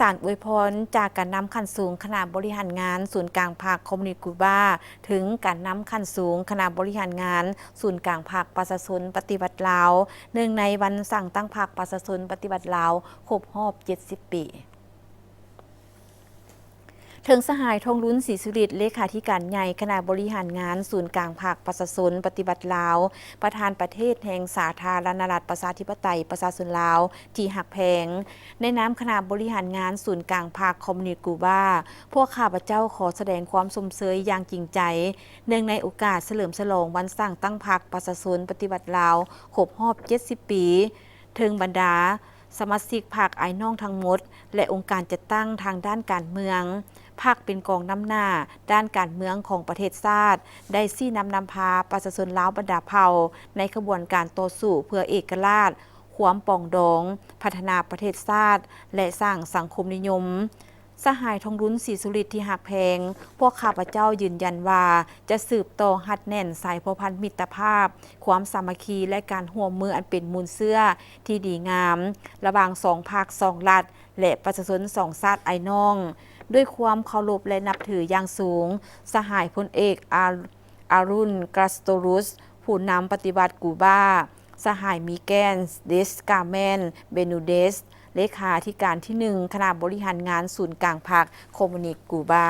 ารอวยพรจากการนำขั้นสูงคณะบริหารงานศูนย์กลางภาคคอมมิวนิสต์กูบาถึงการนำขั้นสูงคณะบริหารงานศูนย์กลางภาคประชาชนปฏิบัติลาวเนื่องในวันสั่งตั้งภาคประชาชนปฏิบัติลาวครบรอบ70 ปีถึงสหายทองลุ้นศรีสุริตเลขาธิการใหญ่คณะบริหารงานศูนย์กลางภาคประชาชนปฏิบัติลาวประธานประเทศแห่งสาธารณรัฐประชาธิปไตยประชาชนลาวที่หักแพงในนามคณะบริหารงานศูนย์กลางภาคคอมมิวนิสต์กูบาพวกข้าพเจ้าขอแสดงความสมเสยอย่างจริงใจเนื่องในโอกาสเฉลิมฉลองวันสร้างตั้งพรรคประชาชนปฏิบัติลาวครบรอบ70 ปีถึงบรรดาสมาชิกพรรคไอ้น้องทั้งหมดและองค์การจัดตั้งทางด้านการเมืองพรรคเป็นกองนำหน้าด้านการเมืองของประเทศชาติได้ซี่นำพาประชาชนลาวบรรดาเผ่าในขบวนการต่อสู้เพื่อเอกราชความปรองดองพัฒนาประเทศชาติและสร้างสังคมนิยมสหายทองลุ้นศรีสุริตที่หักแพงพวกข้าพเจ้ายืนยันว่าจะสืบต่อหัดแน่นสายพัวพันธมิตรภาพความสามัคคีและการร่วมมืออันเป็นมูลเสื้อที่ดีงามระหว่างสองภาคสองรัฐและประชาชนสองชาติไอ้น้องด้วยความเคารพและนับถืออย่างสูงสหายพลเอกอารุณกาสโตรุสผู้นำปฏิบัติกูบาสหายมิแกนเดสกาแมนเบนูเดสเลขาธิการที่1คณะบริหารงานศูนย์กลางพรรคคอมมิวนิสต์กูบา